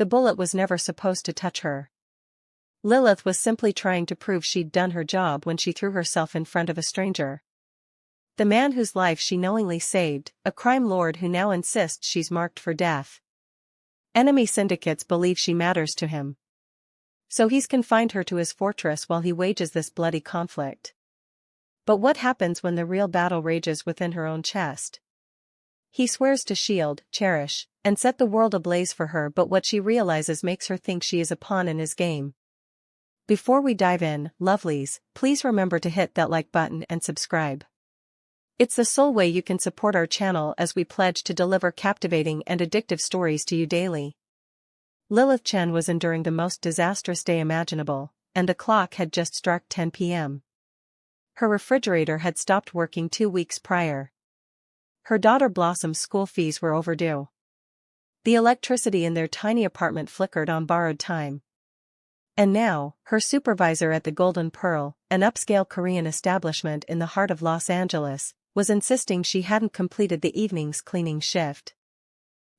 The bullet was never supposed to touch her. Lilith was simply trying to prove she'd done her job when she threw herself in front of a stranger. The man whose life she knowingly saved, a crime lord who now insists she's marked for death. Enemy syndicates believe she matters to him. So he's confined her to his fortress while he wages this bloody conflict. But what happens when the real battle rages within her own chest? He swears to shield, cherish, and set the world ablaze for her, but what she realizes makes her think she is a pawn in his game. Before we dive in, lovelies, please remember to hit that like button and subscribe. It's the sole way you can support our channel as we pledge to deliver captivating and addictive stories to you daily. Lilith Chen was enduring the most disastrous day imaginable, and the clock had just struck 10 p.m. Her refrigerator had stopped working 2 weeks prior. Her daughter Blossom's school fees were overdue. The electricity in their tiny apartment flickered on borrowed time. And now, her supervisor at the Golden Pearl, an upscale Korean establishment in the heart of Los Angeles, was insisting she hadn't completed the evening's cleaning shift.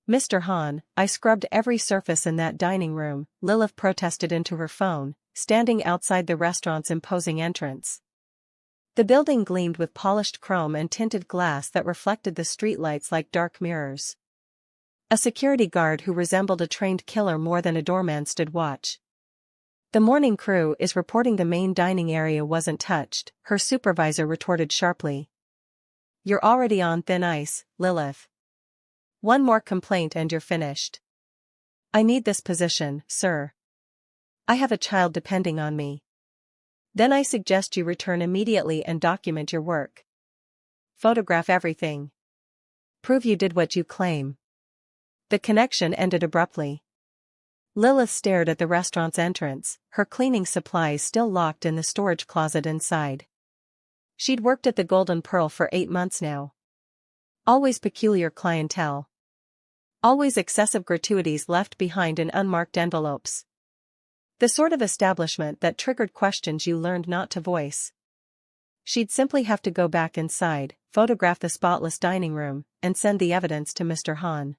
"Mr. Han, I scrubbed every surface in that dining room," Lilith protested into her phone, standing outside the restaurant's imposing entrance. The building gleamed with polished chrome and tinted glass that reflected the streetlights like dark mirrors. A security guard who resembled a trained killer more than a doorman stood watch. "The morning crew is reporting the main dining area wasn't touched," her supervisor retorted sharply. "You're already on thin ice, Lilith. One more complaint and you're finished. I need this position, sir. I have a child depending on me. Then I suggest you return immediately and document your work. Photograph everything. Prove you did what you claim." The connection ended abruptly. Lilith stared at the restaurant's entrance, her cleaning supplies still locked in the storage closet inside. She'd worked at the Golden Pearl for 8 months now. Always peculiar clientele. Always excessive gratuities left behind in unmarked envelopes. The sort of establishment that triggered questions you learned not to voice. She'd simply have to go back inside, photograph the spotless dining room, and send the evidence to Mr. Han.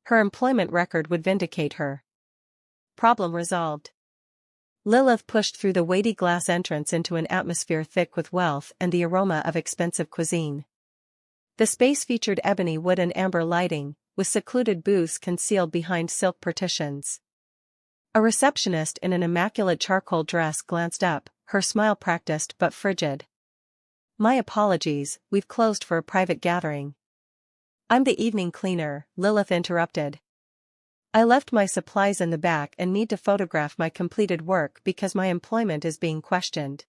Her employment record would vindicate her. Problem resolved. Lilith pushed through the weighty glass entrance into an atmosphere thick with wealth and the aroma of expensive cuisine. The space featured ebony wood and amber lighting, with secluded booths concealed behind silk partitions. A receptionist in an immaculate charcoal dress glanced up, her smile practiced but frigid. "My apologies, we've closed for a private gathering." "I'm the evening cleaner," Lilith interrupted. "I left my supplies in the back and need to photograph my completed work because my employment is being questioned."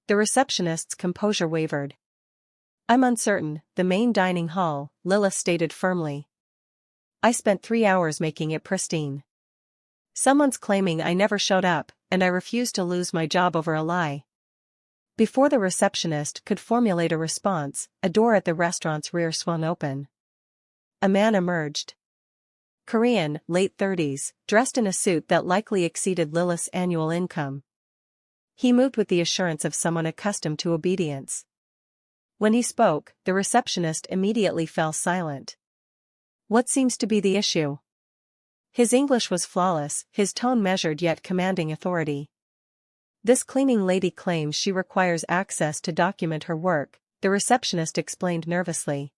The receptionist's composure wavered. "I'm uncertain, the main dining hall," Lilith stated firmly. "I spent 3 hours making it pristine. Someone's claiming I never showed up, and I refuse to lose my job over a lie." Before the receptionist could formulate a response, a door at the restaurant's rear swung open. A man emerged. Korean, late 30s, dressed in a suit that likely exceeded Lilith's annual income. He moved with the assurance of someone accustomed to obedience. When he spoke, the receptionist immediately fell silent. "What seems to be the issue?" His English was flawless, his tone measured yet commanding authority. "This cleaning lady claims she requires access to document her work," the receptionist explained nervously.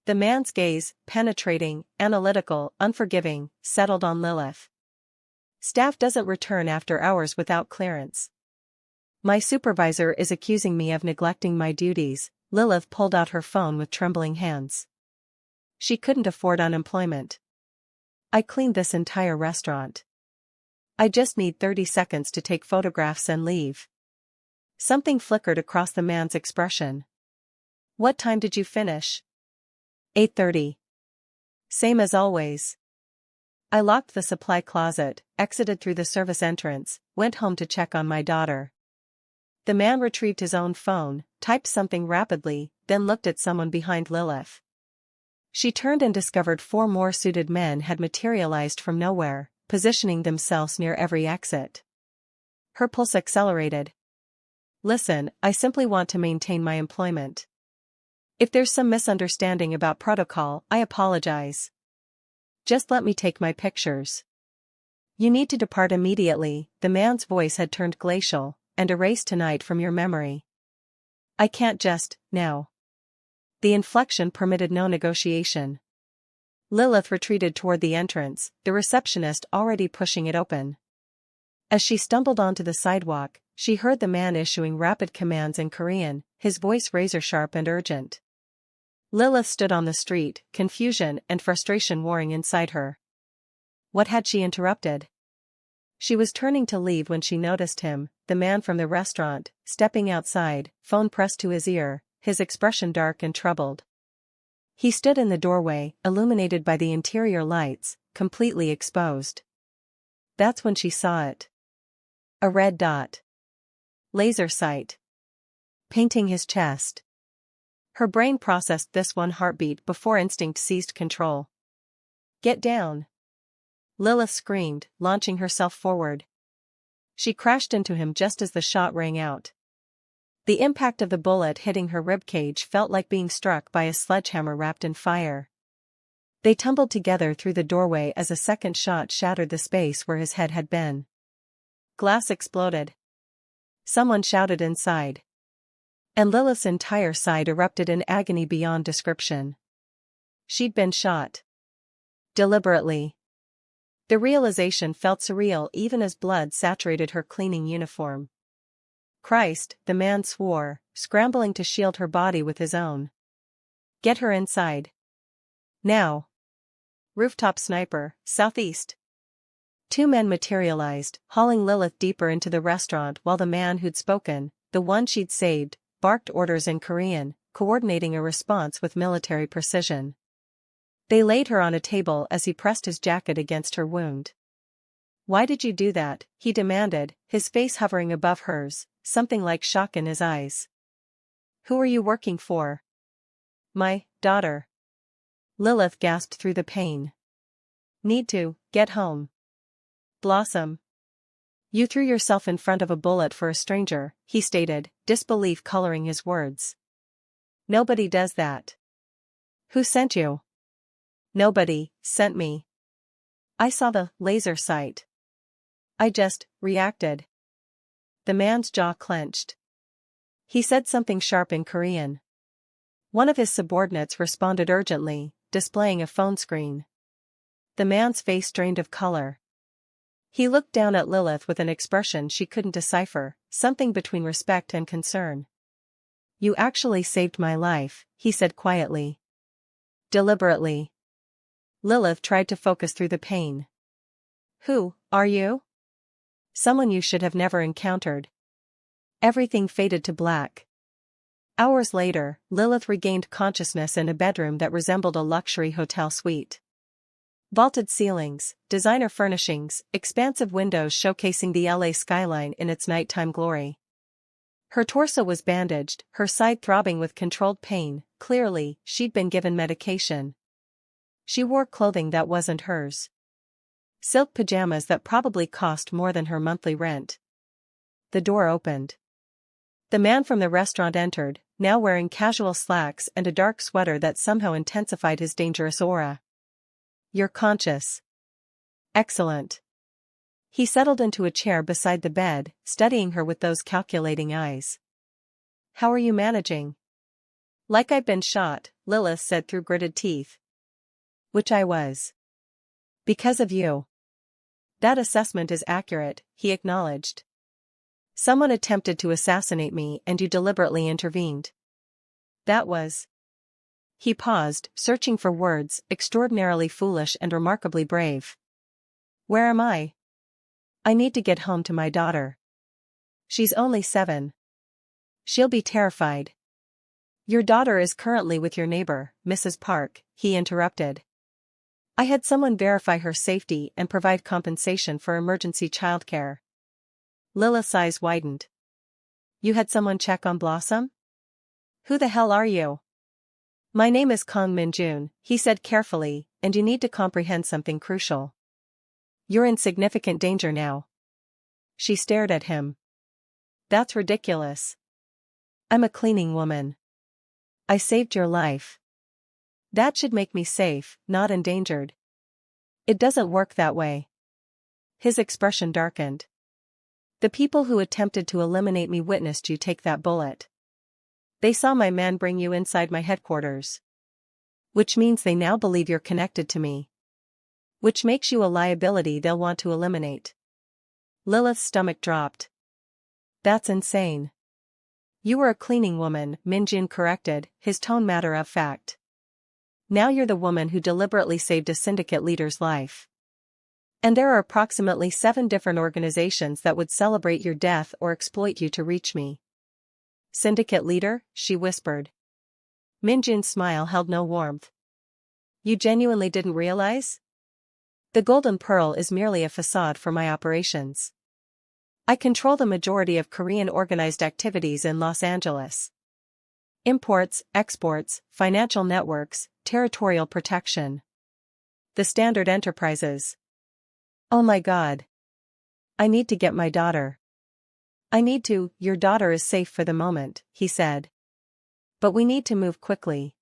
The man's gaze, penetrating, analytical, unforgiving, settled on Lilith. "Staff doesn't return after hours without clearance. My supervisor is accusing me of neglecting my duties." Lilith pulled out her phone with trembling hands. She couldn't afford unemployment. "I cleaned this entire restaurant. I just need 30 seconds to take photographs and leave." Something flickered across the man's expression. "What time did you finish?" 8:30. "Same as always." "I locked the supply closet, exited through the service entrance, went home to check on my daughter." The man retrieved his own phone, typed something rapidly, then looked at someone behind Lilith. She turned and discovered 4 more suited men had materialized from nowhere, positioning themselves near every exit. Her pulse accelerated. "Listen, I simply want to maintain my employment. If there's some misunderstanding about protocol, I apologize." Just let me take my pictures. You need to depart immediately. The man's voice had turned glacial, and erased tonight from your memory. I can't just, now. The inflection permitted no negotiation. Lilith retreated toward the entrance, the receptionist already pushing it open. As she stumbled onto the sidewalk, she heard the man issuing rapid commands in Korean, his voice razor-sharp and urgent. Lilith stood on the street, confusion and frustration warring inside her. What had she interrupted? She was turning to leave when she noticed him, the man from the restaurant, stepping outside, phone pressed to his ear, his expression dark and troubled. He stood in the doorway, illuminated by the interior lights, completely exposed. That's when she saw it. A red dot. Laser sight. Painting his chest. Her brain processed this one heartbeat before instinct seized control. Get down! Lilith screamed, launching herself forward. She crashed into him just as the shot rang out. The impact of the bullet hitting her ribcage felt like being struck by a sledgehammer wrapped in fire. They tumbled together through the doorway as a second shot shattered the space where his head had been. Glass exploded. Someone shouted inside. And Lilith's entire side erupted in agony beyond description. She'd been shot. Deliberately. The realization felt surreal even as blood saturated her cleaning uniform. Christ, the man swore, scrambling to shield her body with his own. Get her inside. Now. Rooftop sniper, southeast. Two men materialized, hauling Lilith deeper into the restaurant while the man who'd spoken, the one she'd saved, barked orders in Korean, coordinating a response with military precision. They laid her on a table as he pressed his jacket against her wound. Why did you do that? He demanded, his face hovering above hers, something like shock in his eyes. Who are you working for? My daughter. Lilith gasped through the pain. Need to get home. Blossom. You threw yourself in front of a bullet for a stranger, he stated, disbelief coloring his words. Nobody does that. Who sent you? Nobody sent me. I saw the laser sight. I just reacted. The man's jaw clenched. He said something sharp in Korean. One of his subordinates responded urgently, displaying a phone screen. The man's face drained of color. He looked down at Lilith with an expression she couldn't decipher, something between respect and concern. You actually saved my life, he said quietly. Deliberately. Lilith tried to focus through the pain. Who are you? Someone you should have never encountered. Everything faded to black. Hours later, Lilith regained consciousness in a bedroom that resembled a luxury hotel suite. Vaulted ceilings, designer furnishings, expansive windows showcasing the LA skyline in its nighttime glory. Her torso was bandaged, her side throbbing with controlled pain, clearly, she'd been given medication. She wore clothing that wasn't hers. Silk pajamas that probably cost more than her monthly rent. The door opened. The man from the restaurant entered, now wearing casual slacks and a dark sweater that somehow intensified his dangerous aura. You're conscious. Excellent. He settled into a chair beside the bed, studying her with those calculating eyes. How are you managing? Like I've been shot, Lilith said through gritted teeth. Which I was. Because of you. That assessment is accurate, he acknowledged. Someone attempted to assassinate me and you deliberately intervened. That was. He paused, searching for words, extraordinarily foolish and remarkably brave. Where am I? I need to get home to my daughter. She's only 7. She'll be terrified. Your daughter is currently with your neighbor, Mrs. Park, he interrupted. I had someone verify her safety and provide compensation for emergency childcare. Lilith's eyes widened. You had someone check on Blossom? Who the hell are you? My name is Min-jun, he said carefully, and you need to comprehend something crucial. You're in significant danger now. She stared at him. That's ridiculous. I'm a cleaning woman. I saved your life. That should make me safe, not endangered. It doesn't work that way. His expression darkened. The people who attempted to eliminate me witnessed you take that bullet. They saw my man bring you inside my headquarters. Which means they now believe you're connected to me. Which makes you a liability they'll want to eliminate. Lilith's stomach dropped. That's insane. You were a cleaning woman, Min-jun corrected, his tone matter of fact. Now you're the woman who deliberately saved a syndicate leader's life. And there are approximately 7 different organizations that would celebrate your death or exploit you to reach me. Syndicate leader, she whispered. Min-jun's smile held no warmth. You genuinely didn't realize? The Golden Pearl is merely a facade for my operations. I control the majority of Korean organized activities in Los Angeles. Imports, exports, financial networks, territorial protection. The standard enterprises. Oh my God. I need to get my daughter. Your daughter is safe for the moment, he said. But we need to move quickly.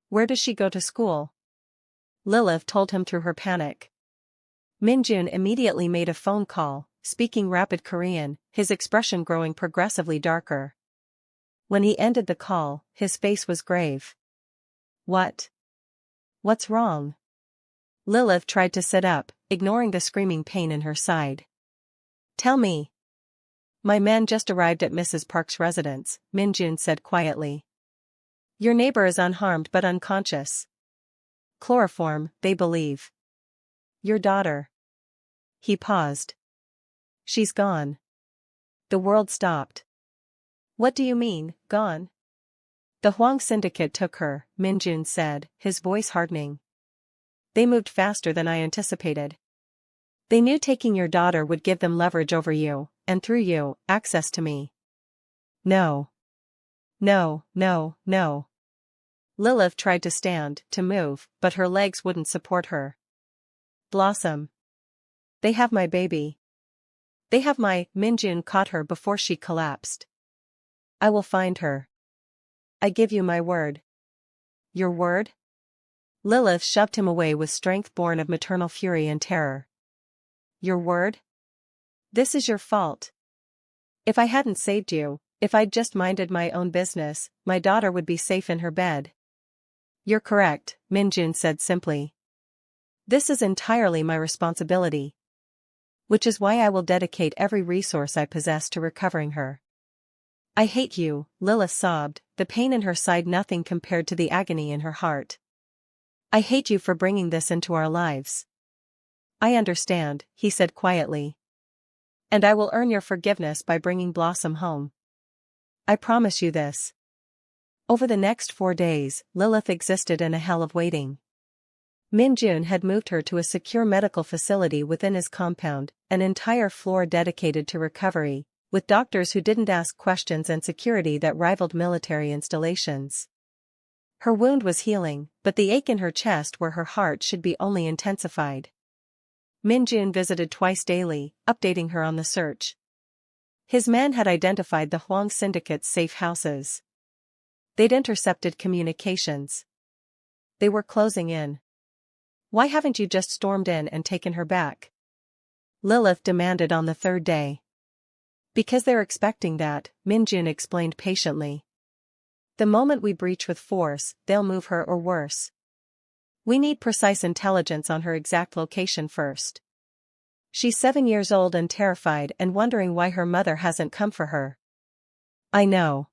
Where does she go to school? Lilith told him through her panic. Min-jun immediately made a phone call, speaking rapid Korean, his expression growing progressively darker. When he ended the call, his face was grave. What? What's wrong? Lilith tried to sit up, ignoring the screaming pain in her side. Tell me. My man just arrived at Mrs. Park's residence, Min-jun said quietly. Your neighbor is unharmed but unconscious. Chloroform, they believe. Your daughter. He paused. She's gone. The world stopped. What do you mean, gone? The Huang Syndicate took her, Min-jun said, his voice hardening. They moved faster than I anticipated. They knew taking your daughter would give them leverage over you, and through you, access to me. No. No, no, no. Lilith tried to stand, to move, but her legs wouldn't support her. Blossom. They have my baby. They have my, Min-jun caught her before she collapsed. I will find her. I give you my word. Your word? Lilith shoved him away with strength born of maternal fury and terror. Your word? This is your fault. If I hadn't saved you, if I'd just minded my own business, my daughter would be safe in her bed. You're correct, Min-jun said simply. This is entirely my responsibility. Which is why I will dedicate every resource I possess to recovering her. I hate you, Lilith sobbed, the pain in her side nothing compared to the agony in her heart. I hate you for bringing this into our lives. I understand, he said quietly. And I will earn your forgiveness by bringing Blossom home. I promise you this. Over the next 4 days, Lilith existed in a hell of waiting. Min-jun had moved her to a secure medical facility within his compound, an entire floor dedicated to recovery, with doctors who didn't ask questions and security that rivaled military installations. Her wound was healing, but the ache in her chest where her heart should be only intensified. Min-jun visited twice daily, updating her on the search. His man had identified the Huang Syndicate's safe houses. They'd intercepted communications. They were closing in. Why haven't you just stormed in and taken her back? Lilith demanded on the 3rd day. Because they're expecting that, Min-jun explained patiently. The moment we breach with force, they'll move her or worse. We need precise intelligence on her exact location first. She's 7 years old and terrified and wondering why her mother hasn't come for her. I know.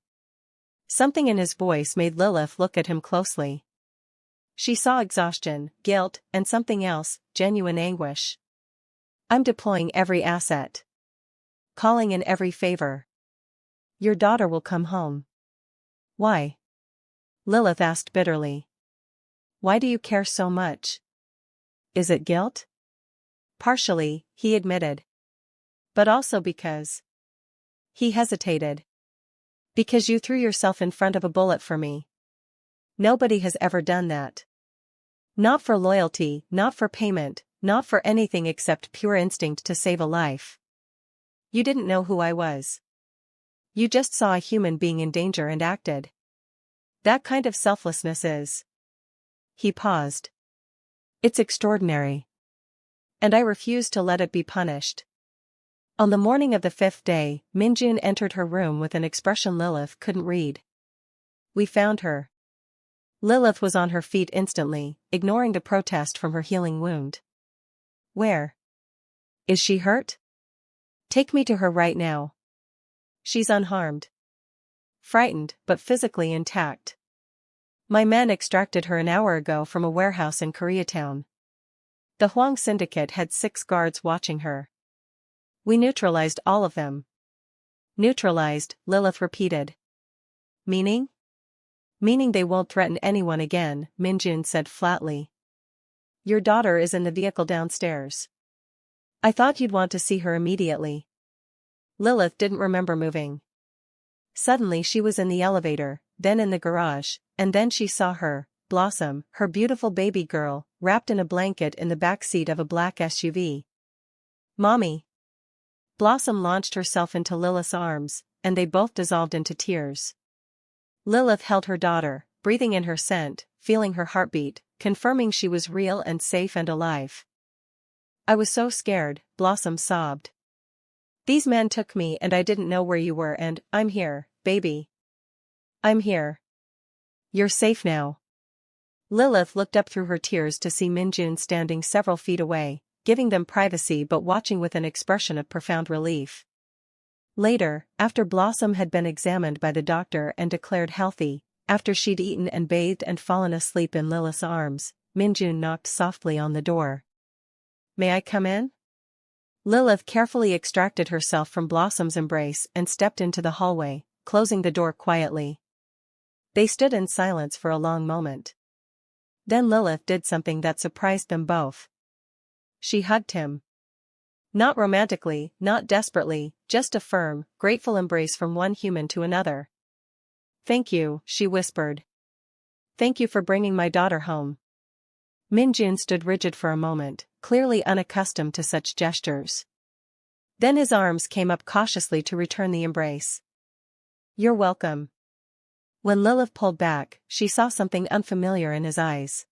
Something in his voice made Lilith look at him closely. She saw exhaustion, guilt, and something else, genuine anguish. I'm deploying every asset. Calling in every favor. Your daughter will come home. Why? Lilith asked bitterly. Why do you care so much? Is it guilt? Partially, he admitted. But also because. He hesitated. Because you threw yourself in front of a bullet for me. Nobody has ever done that. Not for loyalty, not for payment, not for anything except pure instinct to save a life. You didn't know who I was. You just saw a human being in danger and acted. That kind of selflessness is. He paused. It's extraordinary. And I refused to let it be punished. On the morning of the 5th day, Min-jun entered her room with an expression Lilith couldn't read. We found her. Lilith was on her feet instantly, ignoring the protest from her healing wound. Where? Is she hurt? Take me to her right now. She's unharmed. Frightened, but physically intact. My men extracted her an hour ago from a warehouse in Koreatown. The Hwang Syndicate had 6 guards watching her. We neutralized all of them. Neutralized, Lilith repeated. Meaning? Meaning they won't threaten anyone again, Min-jun said flatly. Your daughter is in the vehicle downstairs. I thought you'd want to see her immediately. Lilith didn't remember moving. Suddenly she was in the elevator, then in the garage, and then she saw her, Blossom, her beautiful baby girl, wrapped in a blanket in the back seat of a black SUV. Mommy. Blossom launched herself into Lilith's arms, and they both dissolved into tears. Lilith held her daughter, breathing in her scent, feeling her heartbeat, confirming she was real and safe and alive. I was so scared, Blossom sobbed. These men took me and I didn't know where you were and, I'm here, baby. I'm here. You're safe now. Lilith looked up through her tears to see Min-jun standing several feet away, giving them privacy but watching with an expression of profound relief. Later, after Blossom had been examined by the doctor and declared healthy, after she'd eaten and bathed and fallen asleep in Lilith's arms, Min-jun knocked softly on the door. May I come in? Lilith carefully extracted herself from Blossom's embrace and stepped into the hallway, closing the door quietly. They stood in silence for a long moment. Then Lilith did something that surprised them both. She hugged him. Not romantically, not desperately, just a firm, grateful embrace from one human to another. Thank you, she whispered. Thank you for bringing my daughter home. Min-jun stood rigid for a moment, clearly unaccustomed to such gestures. Then his arms came up cautiously to return the embrace. You're welcome. When Lilith pulled back, she saw something unfamiliar in his eyes.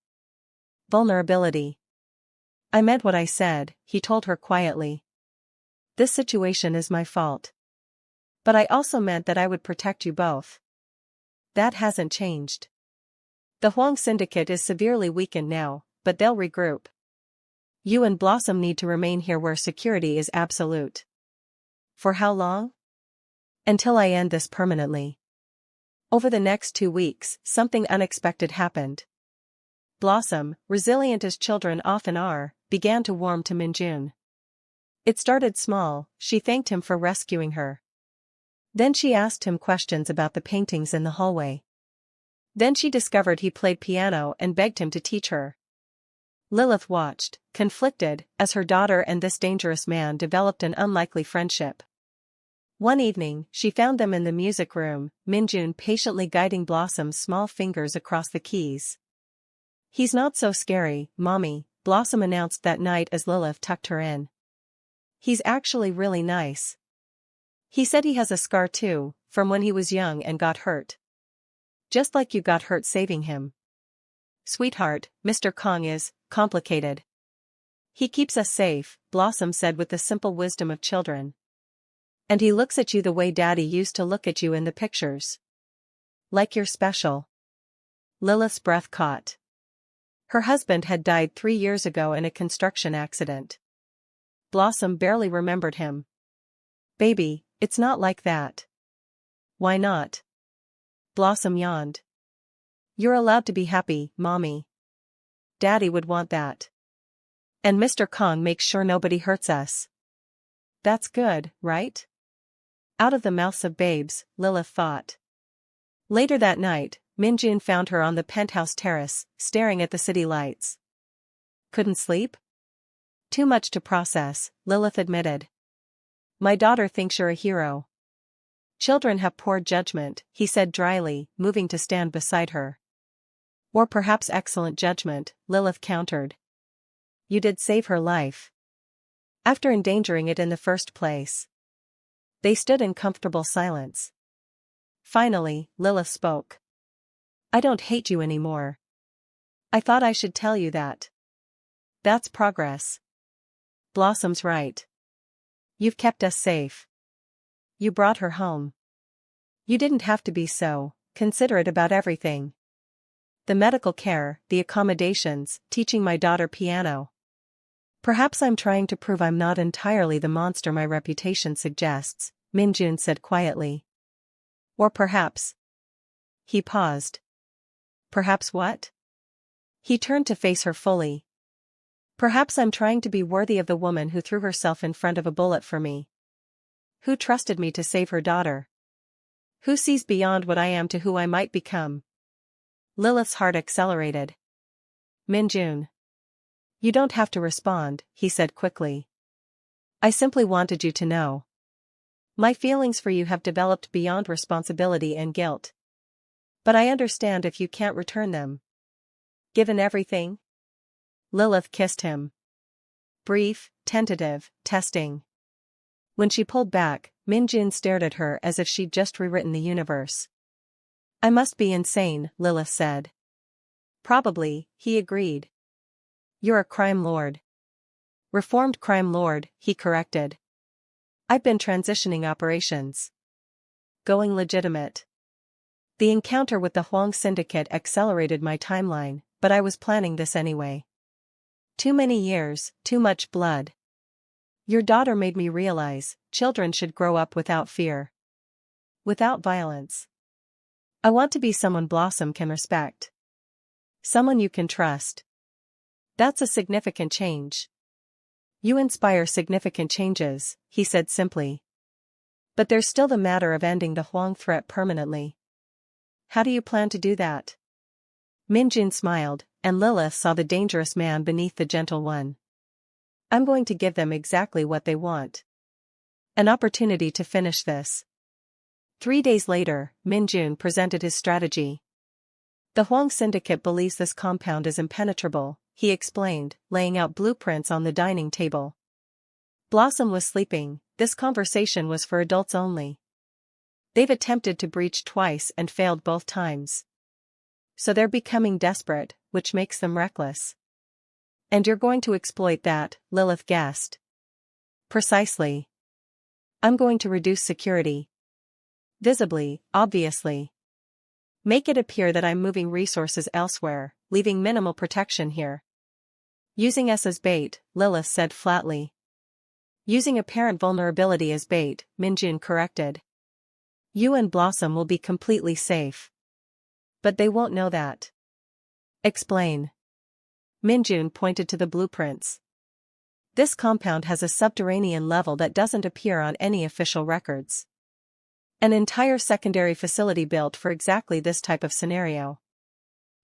Vulnerability. I meant what I said, he told her quietly. This situation is my fault. But I also meant that I would protect you both. That hasn't changed. The Hwang Syndicate is severely weakened now, but they'll regroup. You and Blossom need to remain here where security is absolute. For how long? Until I end this permanently. Over the next 2 weeks, something unexpected happened. Blossom, resilient as children often are, began to warm to Min-jun. It started small, she thanked him for rescuing her. Then she asked him questions about the paintings in the hallway. Then she discovered he played piano and begged him to teach her. Lilith watched, conflicted, as her daughter and this dangerous man developed an unlikely friendship. One evening, she found them in the music room, Min-jun patiently guiding Blossom's small fingers across the keys. He's not so scary, Mommy, Blossom announced that night as Lilith tucked her in. He's actually really nice. He said he has a scar too, from when he was young and got hurt. Just like you got hurt saving him. Sweetheart, Mr. Kong is complicated. He keeps us safe, Blossom said with the simple wisdom of children. And he looks at you the way Daddy used to look at you in the pictures. Like you're special. Lilith's breath caught. Her husband had died 3 years ago in a construction accident. Blossom barely remembered him. Baby, it's not like that. Why not? Blossom yawned. You're allowed to be happy, Mommy. Daddy would want that. And Mr. Kong makes sure nobody hurts us. That's good, right? Out of the mouths of babes, Lilith thought. Later that night, Min-jun found her on the penthouse terrace, staring at the city lights. Couldn't sleep? Too much to process, Lilith admitted. My daughter thinks you're a hero. Children have poor judgment, he said dryly, moving to stand beside her. Or perhaps excellent judgment, Lilith countered. You did save her life. After endangering it in the first place. They stood in comfortable silence. Finally, Lilith spoke. I don't hate you anymore. I thought I should tell you that. That's progress. Blossom's right. You've kept us safe. You brought her home. You didn't have to be so considerate about everything. The medical care, the accommodations, teaching my daughter piano. Perhaps I'm trying to prove I'm not entirely the monster my reputation suggests, Min-jun said quietly. Or perhaps. He paused. Perhaps what? He turned to face her fully. Perhaps I'm trying to be worthy of the woman who threw herself in front of a bullet for me. Who trusted me to save her daughter? Who sees beyond what I am to who I might become? Lilith's heart accelerated. Min-jun. You don't have to respond, he said quickly. I simply wanted you to know. My feelings for you have developed beyond responsibility and guilt. But I understand if you can't return them. Given everything? Lilith kissed him. Brief, tentative, testing. When she pulled back, Min-jun stared at her as if she'd just rewritten the universe. I must be insane, Lilith said. Probably, he agreed. You're a crime lord. Reformed crime lord, he corrected. I've been transitioning operations. Going legitimate. The encounter with the Huang Syndicate accelerated my timeline, but I was planning this anyway. Too many years, too much blood. Your daughter made me realize, children should grow up without fear. Without violence. I want to be someone Blossom can respect. Someone you can trust. That's a significant change. You inspire significant changes, he said simply. But there's still the matter of ending the Huang threat permanently. How do you plan to do that? Min-jun smiled, and Lilith saw the dangerous man beneath the gentle one. I'm going to give them exactly what they want. An opportunity to finish this. 3 days later, Min-jun presented his strategy. The Huang Syndicate believes this compound is impenetrable, he explained, laying out blueprints on the dining table. Blossom was sleeping, this conversation was for adults only. They've attempted to breach twice and failed both times. So they're becoming desperate, which makes them reckless. And you're going to exploit that, Lilith guessed. Precisely. I'm going to reduce security. Visibly, obviously. Make it appear that I'm moving resources elsewhere, leaving minimal protection here. Using us as bait, Lilith said flatly. Using apparent vulnerability as bait, Min-jun corrected. You and Blossom will be completely safe. But they won't know that. Explain. Min-jun pointed to the blueprints. This compound has a subterranean level that doesn't appear on any official records. An entire secondary facility built for exactly this type of scenario.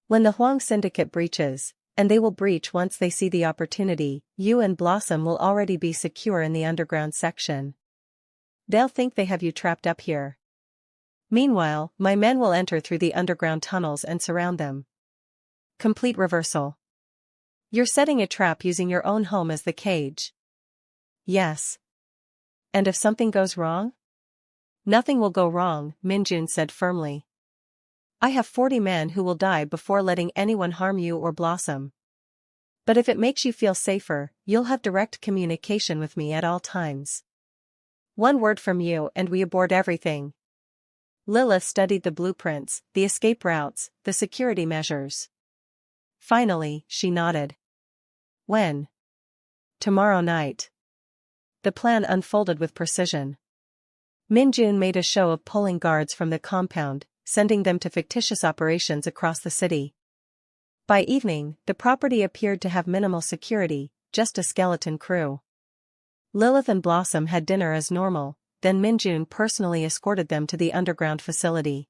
When the Huang Syndicate breaches, and they will breach once they see the opportunity, you and Blossom will already be secure in the underground section. They'll think they have you trapped up here. Meanwhile, my men will enter through the underground tunnels and surround them. Complete reversal. You're setting a trap using your own home as the cage. Yes. And if something goes wrong? Nothing will go wrong, Min-jun said firmly. I have 40 men who will die before letting anyone harm you or Blossom. But if it makes you feel safer, you'll have direct communication with me at all times. One word from you and we abort everything. Lilith studied the blueprints, the escape routes, the security measures. Finally, she nodded. When? Tomorrow night. The plan unfolded with precision. Min-jun made a show of pulling guards from the compound, sending them to fictitious operations across the city. By evening, the property appeared to have minimal security, just a skeleton crew. Lilith and Blossom had dinner as normal, then Min-jun personally escorted them to the underground facility.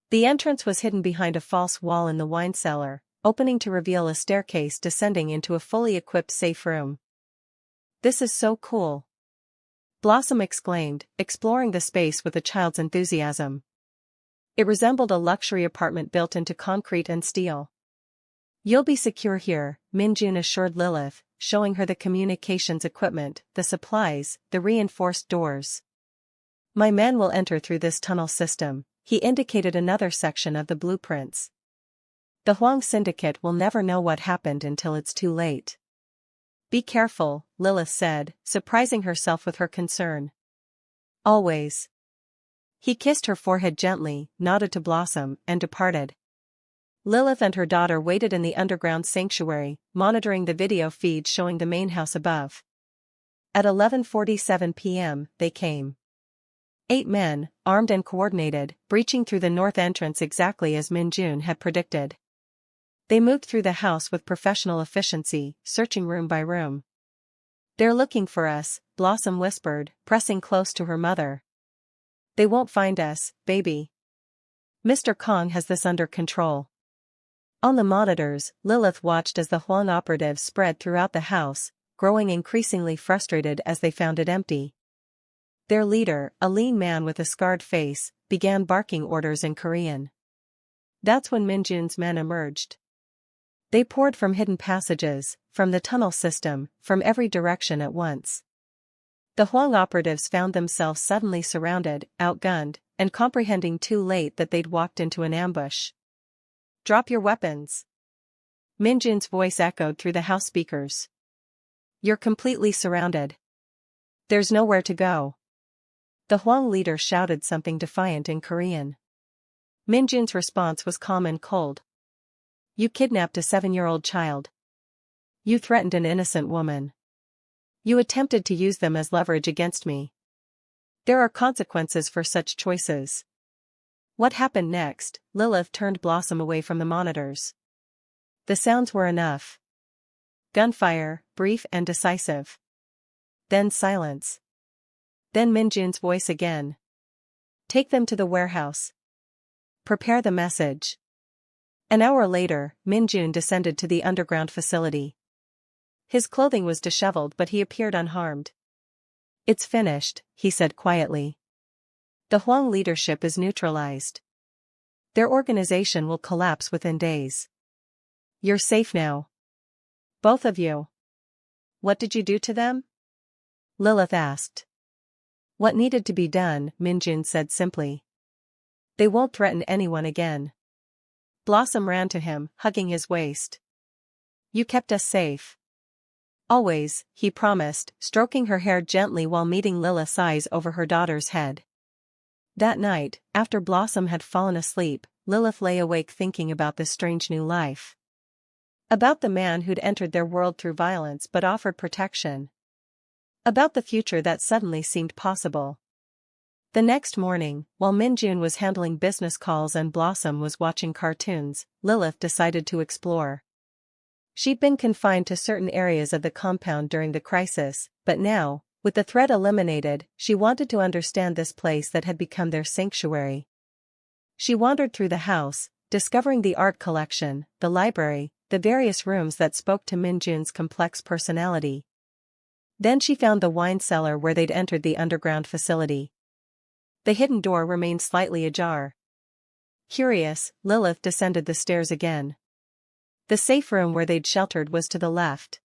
The entrance was hidden behind a false wall in the wine cellar, opening to reveal a staircase descending into a fully equipped safe room. This is so cool. Blossom exclaimed, exploring the space with a child's enthusiasm. It resembled a luxury apartment built into concrete and steel. You'll be secure here, Min-jun assured Lilith, showing her the communications equipment, the supplies, the reinforced doors. My men will enter through this tunnel system, he indicated another section of the blueprints. The Huang Syndicate will never know what happened until it's too late. Be careful, Lilith said, surprising herself with her concern. Always. He kissed her forehead gently, nodded to Blossom, and departed. Lilith and her daughter waited in the underground sanctuary, monitoring the video feed showing the main house above. At 11:47 p.m., they came. 8 men, armed and coordinated, breaching through the north entrance exactly as Min-jun had predicted. They moved through the house with professional efficiency, searching room by room. They're looking for us, Blossom whispered, pressing close to her mother. They won't find us, baby. Mr. Kong has this under control. On the monitors, Lilith watched as the Huang operatives spread throughout the house, growing increasingly frustrated as they found it empty. Their leader, a lean man with a scarred face, began barking orders in Korean. That's when Min-jun's men emerged. They poured from hidden passages, from the tunnel system, from every direction at once. The Huang operatives found themselves suddenly surrounded, outgunned, and comprehending too late that they'd walked into an ambush. Drop your weapons. Min-jun's voice echoed through the house speakers. You're completely surrounded. There's nowhere to go. The Huang leader shouted something defiant in Korean. Min-jun's response was calm and cold. You kidnapped a 7-year-old child. You threatened an innocent woman. You attempted to use them as leverage against me. There are consequences for such choices. What happened next? Lilith turned Blossom away from the monitors. The sounds were enough. Gunfire, brief and decisive. Then silence. Then Min-jun's voice again. Take them to the warehouse. Prepare the message. An hour later, Min-jun descended to the underground facility. His clothing was disheveled but he appeared unharmed. It's finished, he said quietly. The Huang leadership is neutralized. Their organization will collapse within days. You're safe now. Both of you. What did you do to them? Lilith asked. What needed to be done, Min-jun said simply. They won't threaten anyone again. Blossom ran to him, hugging his waist. You kept us safe. Always, he promised, stroking her hair gently while meeting Lilith's eyes over her daughter's head. That night, after Blossom had fallen asleep, Lilith lay awake thinking about this strange new life. About the man who'd entered their world through violence but offered protection. About the future that suddenly seemed possible. The next morning, while Min-jun was handling business calls and Blossom was watching cartoons, Lilith decided to explore. She'd been confined to certain areas of the compound during the crisis, but now, with the threat eliminated, she wanted to understand this place that had become their sanctuary. She wandered through the house, discovering the art collection, the library, the various rooms that spoke to Min-jun's complex personality. Then she found the wine cellar where they'd entered the underground facility. The hidden door remained slightly ajar. Curious, Lilith descended the stairs again. The safe room where they'd sheltered was to the left.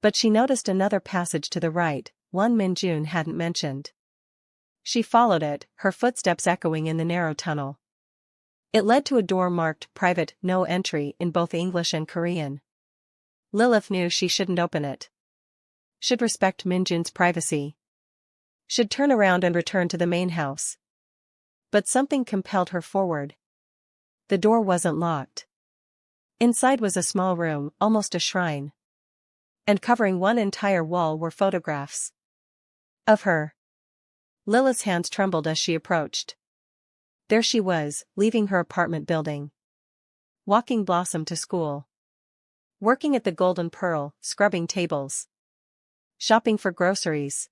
But she noticed another passage to the right, one Min-jun hadn't mentioned. She followed it, her footsteps echoing in the narrow tunnel. It led to a door marked "Private, No Entry" in both English and Korean. Lilith knew she shouldn't open it. Should respect Min-jun's privacy. Should turn around and return to the main house. But something compelled her forward. The door wasn't locked. Inside was a small room, almost a shrine. And covering one entire wall were photographs. Of her. Lilith's hands trembled as she approached. There she was, leaving her apartment building. Walking Blossom to school. Working at the Golden Pearl, scrubbing tables. Shopping for groceries.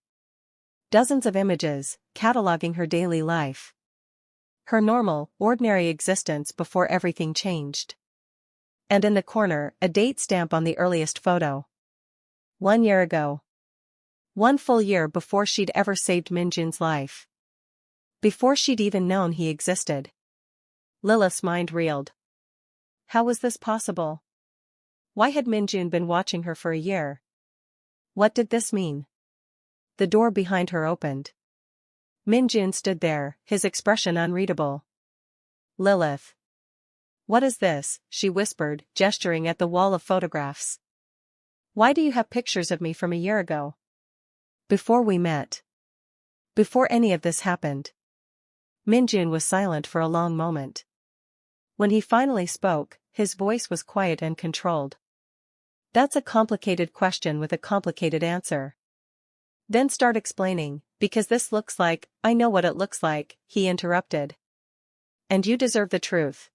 Dozens of images, cataloging her daily life. Her normal, ordinary existence before everything changed. And in the corner, a date stamp on the earliest photo. 1 year ago. 1 full year before she'd ever saved Min-jun's life. Before she'd even known he existed. Lilith's mind reeled. How was this possible? Why had Min-jun been watching her for a year? What did this mean? The door behind her opened. Min-jun stood there, his expression unreadable. Lilith. What is this? She whispered, gesturing at the wall of photographs. Why do you have pictures of me from a year ago? Before we met. Before any of this happened. Min-jun was silent for a long moment. When he finally spoke, his voice was quiet and controlled. That's a complicated question with a complicated answer. Then start explaining, because this looks like, I know what it looks like, he interrupted. And you deserve the truth.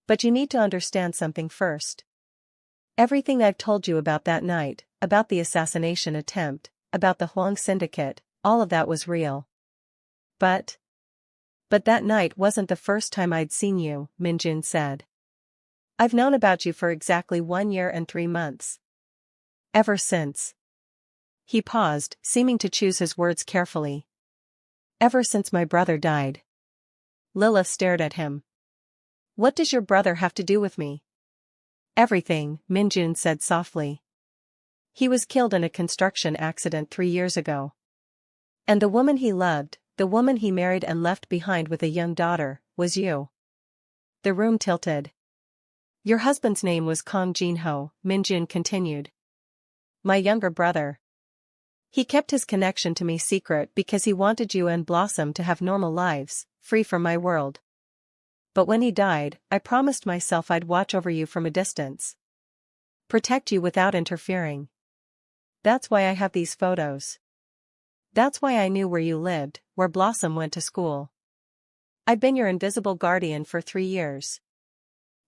But you need to understand something first. Everything I've told you about that night, about the assassination attempt, about the Huang Syndicate, all of that was real. But that night wasn't the first time I'd seen you, Min-jun said. I've known about you for exactly 1 year and 3 months. Ever since. He paused, seeming to choose his words carefully. Ever since my brother died. Lilith stared at him. What does your brother have to do with me? Everything, Min-jun said softly. He was killed in a construction accident 3 years ago. And the woman he loved, the woman he married and left behind with a young daughter, was you. The room tilted. Your husband's name was Kang Jin-ho, Min-jun continued. My younger brother. He kept his connection to me secret because he wanted you and Blossom to have normal lives, free from my world. But when he died, I promised myself I'd watch over you from a distance. Protect you without interfering. That's why I have these photos. That's why I knew where you lived, where Blossom went to school. I've been your invisible guardian for 3 years.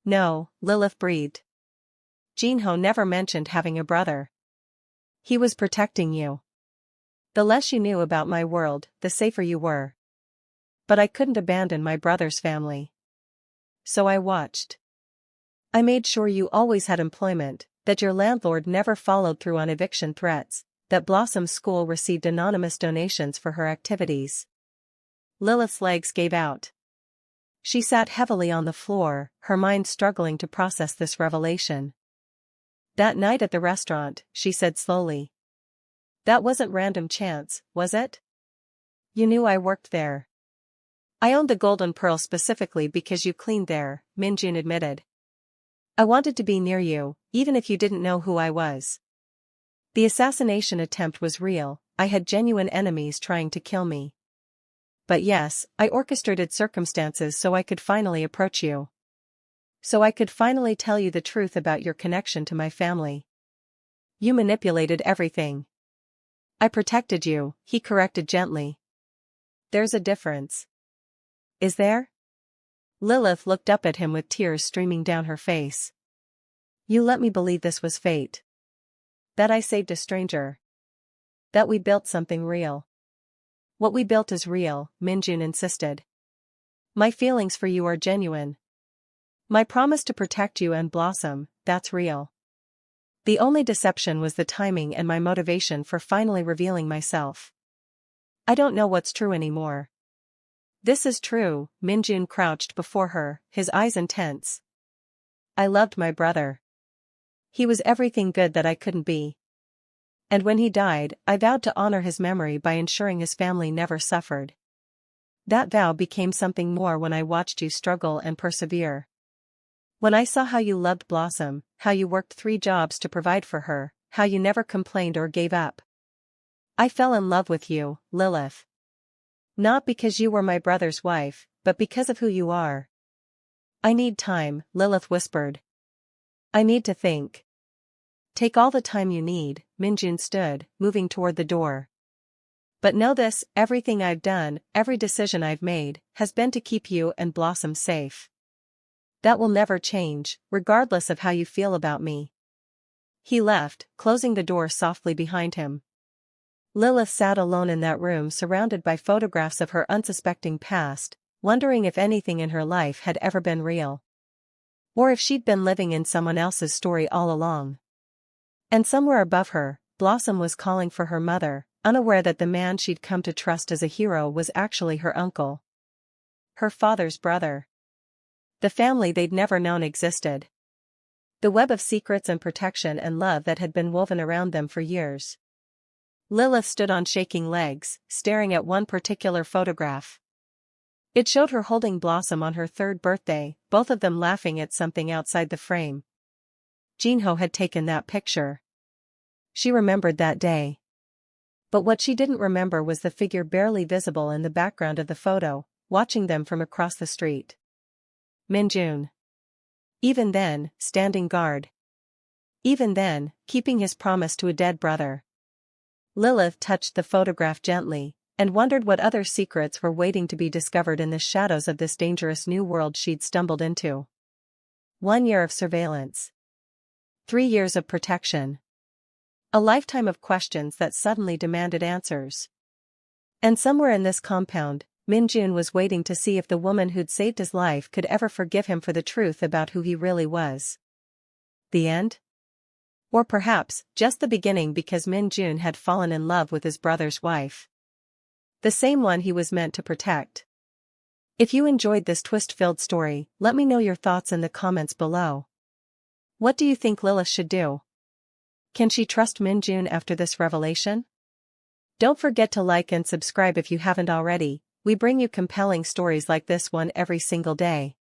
No, Lilith breathed. Jin-ho never mentioned having a brother. He was protecting you. The less you knew about my world, the safer you were. But I couldn't abandon my brother's family. So I watched. I made sure you always had employment, that your landlord never followed through on eviction threats, that Blossom's school received anonymous donations for her activities. Lilith's legs gave out. She sat heavily on the floor, her mind struggling to process this revelation. That night at the restaurant, she said slowly. That wasn't random chance, was it? You knew I worked there. I owned the Golden Pearl specifically because you cleaned there, Min-jun admitted. I wanted to be near you, even if you didn't know who I was. The assassination attempt was real, I had genuine enemies trying to kill me. But yes, I orchestrated circumstances so I could finally approach you. So I could finally tell you the truth about your connection to my family. You manipulated everything. I protected you, he corrected gently. There's a difference. Is there? Lilith looked up at him with tears streaming down her face. You let me believe this was fate. That I saved a stranger. That we built something real. What we built is real, Min-jun insisted. My feelings for you are genuine. My promise to protect you and Blossom, that's real. The only deception was the timing and my motivation for finally revealing myself. I don't know what's true anymore. This is true, Min-jun crouched before her, his eyes intense. I loved my brother. He was everything good that I couldn't be. And when he died, I vowed to honor his memory by ensuring his family never suffered. That vow became something more when I watched you struggle and persevere. When I saw how you loved Blossom, how you worked 3 jobs to provide for her, how you never complained or gave up. I fell in love with you, Lilith. Not because you were my brother's wife, but because of who you are. I need time, Lilith whispered. I need to think. Take all the time you need, Min-jun stood, moving toward the door. But know this, everything I've done, every decision I've made, has been to keep you and Blossom safe. That will never change, regardless of how you feel about me. He left, closing the door softly behind him. Lilith sat alone in that room surrounded by photographs of her unsuspecting past, wondering if anything in her life had ever been real. Or if she'd been living in someone else's story all along. And somewhere above her, Blossom was calling for her mother, unaware that the man she'd come to trust as a hero was actually her uncle. Her father's brother. The family they'd never known existed. The web of secrets and protection and love that had been woven around them for years. Lilith stood on shaking legs, staring at one particular photograph. It showed her holding Blossom on her 3rd birthday, both of them laughing at something outside the frame. Jin-ho had taken that picture. she remembered that day. But what she didn't remember was the figure barely visible in the background of the photo, watching them from across the street. Min-jun. Even then, standing guard. Even then, keeping his promise to a dead brother. Lilith touched the photograph gently, and wondered what other secrets were waiting to be discovered in the shadows of this dangerous new world she'd stumbled into. 1 year of surveillance. 3 years of protection. A lifetime of questions that suddenly demanded answers. And somewhere in this compound, Min-jun was waiting to see if the woman who'd saved his life could ever forgive him for the truth about who he really was. The end? Or perhaps, just the beginning, because Min-jun had fallen in love with his brother's wife. The same one he was meant to protect. If you enjoyed this twist-filled story, let me know your thoughts in the comments below. What do you think Lilith should do? Can she trust Min-jun after this revelation? Don't forget to like and subscribe if you haven't already. We bring you compelling stories like this one every single day.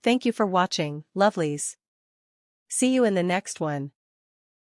Thank you for watching, lovelies. See you in the next one.